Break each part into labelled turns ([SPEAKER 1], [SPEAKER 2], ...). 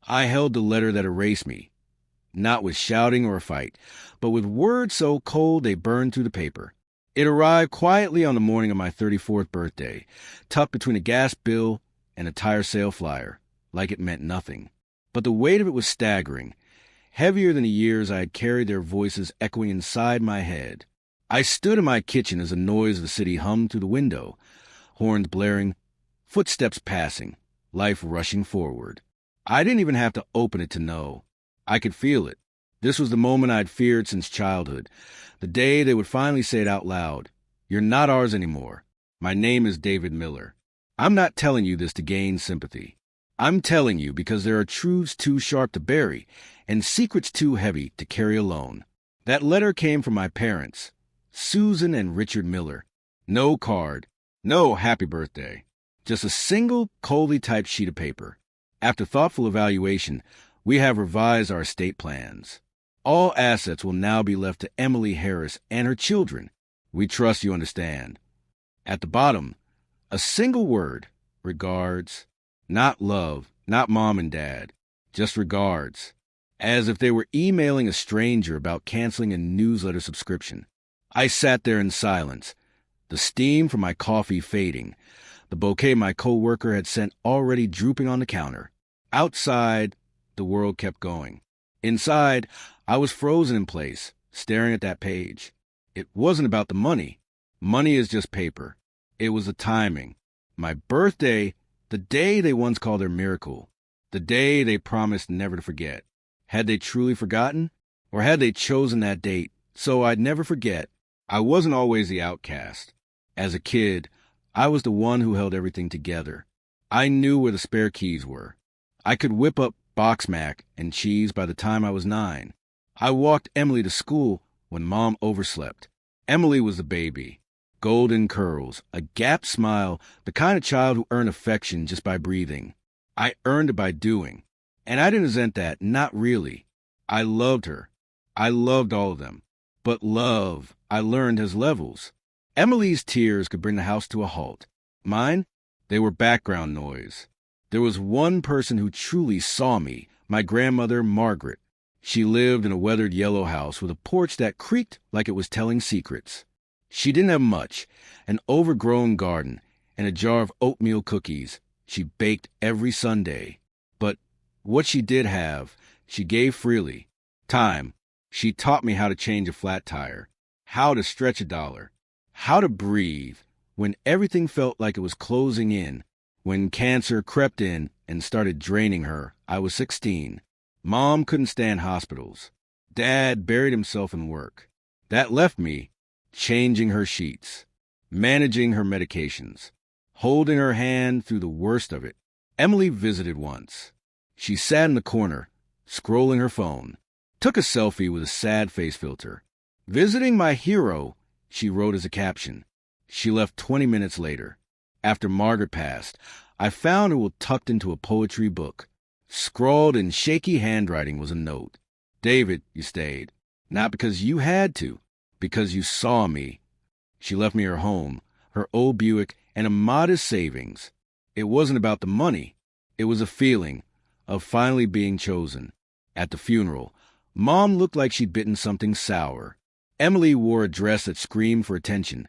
[SPEAKER 1] I held the letter that erased me, not with shouting or a fight, but with words so cold they burned through the paper. It arrived quietly on the morning of my 34th birthday, tucked between a gas bill and a tire sale flyer, like it meant nothing. But the weight of it was staggering, heavier than the years I had carried their voices echoing inside my head. I stood in my kitchen as the noise of the city hummed through the window, horns blaring, footsteps passing, life rushing forward. I didn't even have to open it to know. I could feel it. This was the moment I'd feared since childhood, the day they would finally say it out loud. You're not ours anymore. My name is David Miller. I'm not telling you this to gain sympathy. I'm telling you because there are truths too sharp to bury and secrets too heavy to carry alone. That letter came from my parents, Susan and Richard Miller. No card, no happy birthday. Just a single, coldly typed sheet of paper. After thoughtful evaluation, we have revised our estate plans. All assets will now be left to Emily Harris and her children. We trust you understand. At the bottom, a single word, regards. Not love, not mom and dad, just regards. As if they were emailing a stranger about canceling a newsletter subscription. I sat there in silence, the steam from my coffee fading, the bouquet my coworker had sent already drooping on the counter. Outside, the world kept going. Inside, I was frozen in place, staring at that page. It wasn't about the money. Money is just paper. It was the timing. My birthday, the day they once called their miracle. The day they promised never to forget. Had they truly forgotten? Or had they chosen that date so I'd never forget? I wasn't always the outcast. As a kid, I was the one who held everything together. I knew where the spare keys were. I could whip up box mac and cheese by the time I was 9. I walked Emily to school when Mom overslept. Emily was the baby. Golden curls, a gapped smile, the kind of child who earned affection just by breathing. I earned it by doing. And I didn't resent that, not really. I loved her. I loved all of them. But love, I learned, has levels. Emily's tears could bring the house to a halt. Mine, they were background noise. There was one person who truly saw me, my grandmother, Margaret. She lived in a weathered yellow house with a porch that creaked like it was telling secrets. She didn't have much, an overgrown garden and a jar of oatmeal cookies she baked every Sunday. But what she did have, she gave freely. Time. She taught me how to change a flat tire, how to stretch a dollar, how to breathe when everything felt like it was closing in. When cancer crept in and started draining her, I was 16. Mom couldn't stand hospitals. Dad buried himself in work. That left me changing her sheets, managing her medications, holding her hand through the worst of it. Emily visited once. She sat in the corner, scrolling her phone, took a selfie with a sad face filter. Visiting my hero, she wrote as a caption. She left 20 minutes later. After Margaret passed, I found her tucked into a poetry book. Scrawled in shaky handwriting was a note. David, you stayed. Not because you had to, because you saw me. She left me her home, her old Buick, and a modest savings. It wasn't about the money. It was a feeling of finally being chosen. At the funeral, Mom looked like she'd bitten something sour. Emily wore a dress that screamed for attention,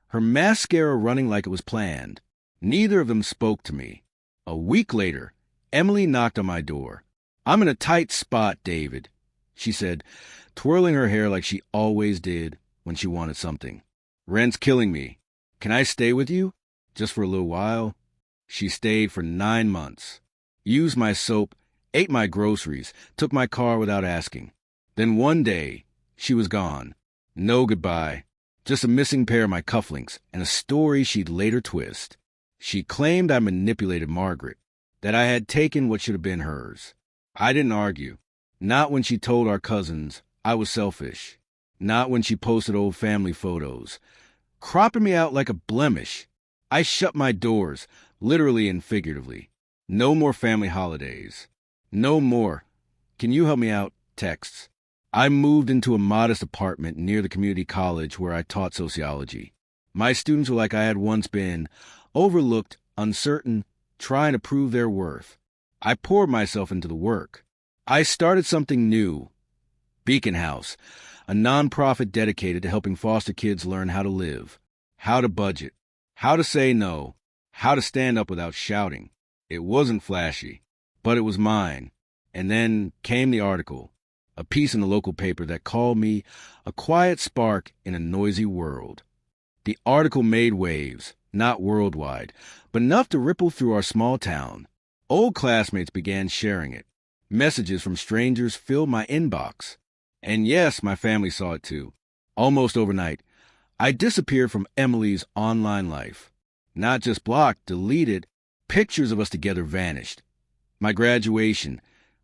[SPEAKER 1] her mascara running like it was planned. Neither of them spoke to me. A week later, Emily knocked on my door. I'm in a tight spot, David, she said, twirling her hair like she always did when she wanted something. Rent's killing me. Can I stay with you? Just for a little while? She stayed for 9 months. Used my soap, ate my groceries, took my car without asking. Then one day, she was gone. No goodbye. Just a missing pair of my cufflinks and a story she'd later twist. She claimed I manipulated Margaret, that I had taken what should have been hers. I didn't argue. Not when she told our cousins I was selfish. Not when she posted old family photos, cropping me out like a blemish. I shut my doors, literally and figuratively. No more family holidays. No more. Can you help me out? Texts. I moved into a modest apartment near the community college where I taught sociology. My students were like I had once been, overlooked, uncertain, trying to prove their worth. I poured myself into the work. I started something new, Beacon House, a nonprofit dedicated to helping foster kids learn how to live, how to budget, how to say no, how to stand up without shouting. It wasn't flashy, but it was mine. And then came the article, a piece in the local paper that called me a quiet spark in a noisy world. The article made waves, not worldwide, but enough to ripple through our small town. Old classmates began sharing it. Messages from strangers filled my inbox. And yes, my family saw it too. Almost overnight, I disappeared from Emily's online life. Not just blocked, deleted, pictures of us together vanished. My graduation,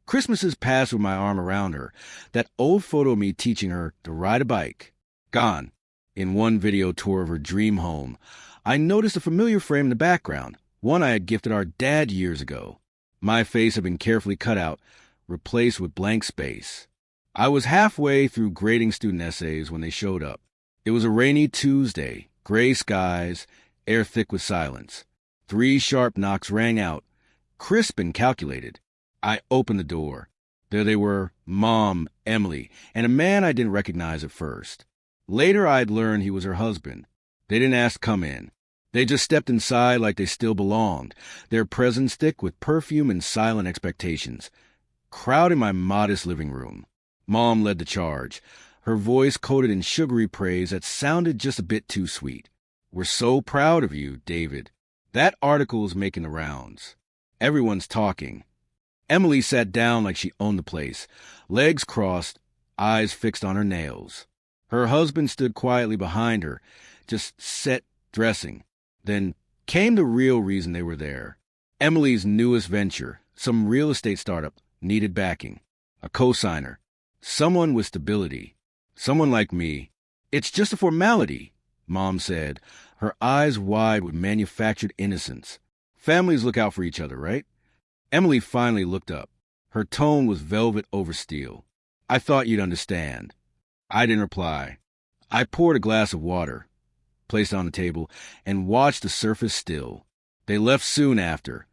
[SPEAKER 1] Christmases passed with my arm around her, that old photo of me teaching her to ride a bike, gone. In one video tour of her dream home, I noticed a familiar frame in the background, one I had gifted our dad years ago. My face had been carefully cut out, replaced with blank space. I was halfway through grading student essays when they showed up. It was a rainy Tuesday, gray skies, air thick with silence. 3 sharp knocks rang out, crisp and calculated. I opened the door. There they were, Mom, Emily, and a man I didn't recognize at first. Later I'd learned he was her husband. They didn't ask to come in. They just stepped inside like they still belonged, their presence thick with perfume and silent expectations. Crowded my modest living room. Mom led the charge, her voice coated in sugary praise that sounded just a bit too sweet. "We're so proud of you, David." That article's making the rounds. Everyone's talking. Emily sat down like she owned the place, legs crossed, eyes fixed on her nails. Her husband stood quietly behind her, just set dressing. Then came the real reason they were there. Emily's newest venture, some real estate startup, needed backing. A co-signer. Someone with stability. Someone like me. "It's just a formality," Mom said, her eyes wide with manufactured innocence. "Families look out for each other, right?" Emily finally looked up. Her tone was velvet over steel. "I thought you'd understand." I didn't reply. I poured a glass of water, placed it on the table, and watched the surface still. They left soon after,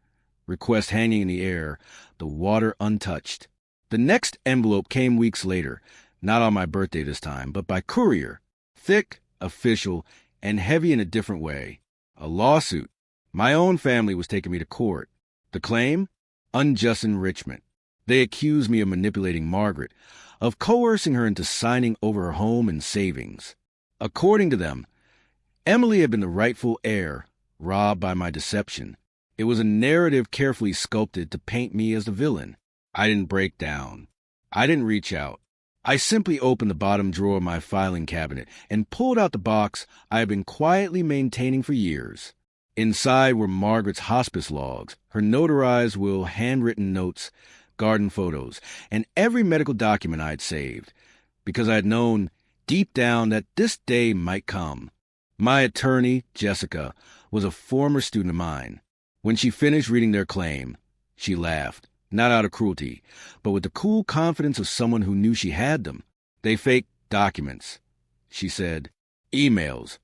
[SPEAKER 1] request hanging in the air, the water untouched. The next envelope came weeks later, not on my birthday this time, but by courier, thick, official, and heavy in a different way. A lawsuit. My own family was taking me to court. The claim? Unjust enrichment. They accused me of manipulating Margaret, of coercing her into signing over her home and savings. According to them, Emily had been the rightful heir, robbed by my deception. It was a narrative carefully sculpted to paint me as the villain. I didn't break down. I didn't reach out. I simply opened the bottom drawer of my filing cabinet and pulled out the box I had been quietly maintaining for years. Inside were Margaret's hospice logs, her notarized will, handwritten notes, garden photos, and every medical document I had saved, because I had known deep down that this day might come. My attorney, Jessica, was a former student of mine. When she finished reading their claim, she laughed, not out of cruelty, but with the cool confidence of someone who knew she had them. "They faked documents," she said. "Emails.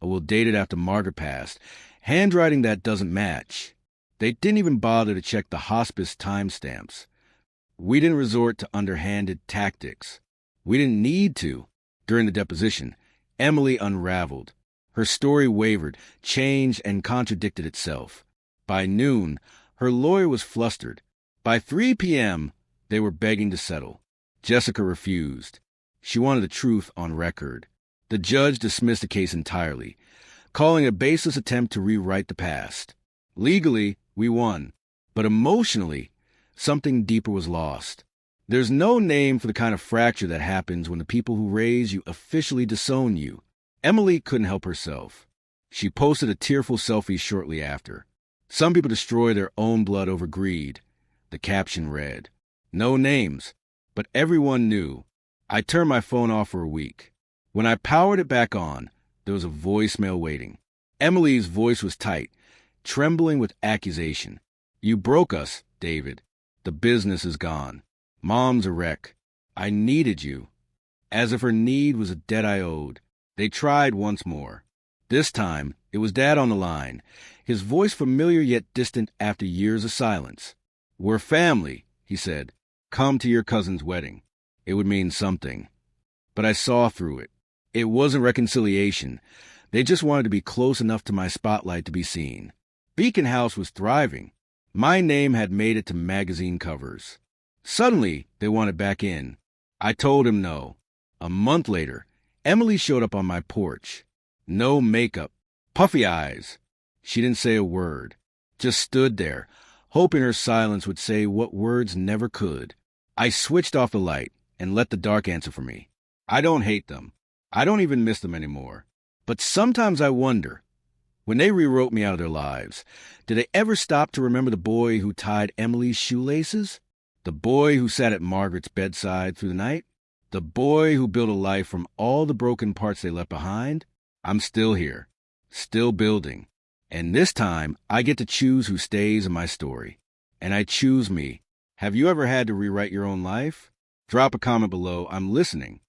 [SPEAKER 1] We'll date it after Margaret passed. Handwriting that doesn't match." They didn't even bother to check the hospice timestamps. We didn't resort to underhanded tactics. We didn't need to. During the deposition, Emily unraveled. Her story wavered, changed, and contradicted itself. By noon, her lawyer was flustered. By 3 p.m., they were begging to settle. Jessica refused. She wanted the truth on record. The judge dismissed the case entirely, calling it a baseless attempt to rewrite the past. Legally, we won, but emotionally, something deeper was lost. There's no name for the kind of fracture that happens when the people who raise you officially disown you. Emily couldn't help herself. She posted a tearful selfie shortly after. Some people destroy their own blood over greed. The caption read, "No names, but everyone knew." I turned my phone off for a week. When I powered it back on, there was a voicemail waiting. Emily's voice was tight, trembling with accusation. "You broke us, David. The business is gone. Mom's a wreck. I needed you." As if her need was a debt I owed. They tried once more. This time, it was Dad on the line, his voice familiar yet distant after years of silence. We're family, he said. Come to your cousin's wedding. It would mean something. But I saw through it. It wasn't reconciliation. They just wanted to be close enough to my spotlight to be seen. Beacon House was thriving. My name had made it to magazine covers. Suddenly, they wanted back in. I told him no. A month later, Emily showed up on my porch. No makeup, puffy eyes. She didn't say a word, just stood there, hoping her silence would say what words never could. I switched off the light and let the dark answer for me. I don't hate them. I don't even miss them anymore. But sometimes I wonder, when they rewrote me out of their lives, did they ever stop to remember the boy who tied Emily's shoelaces? The boy who sat at Margaret's bedside through the night? The boy who built a life from all the broken parts they left behind? I'm still here, still building. And this time, I get to choose who stays in my story. And I choose me. Have you ever had to rewrite your own life? Drop a comment below. I'm listening.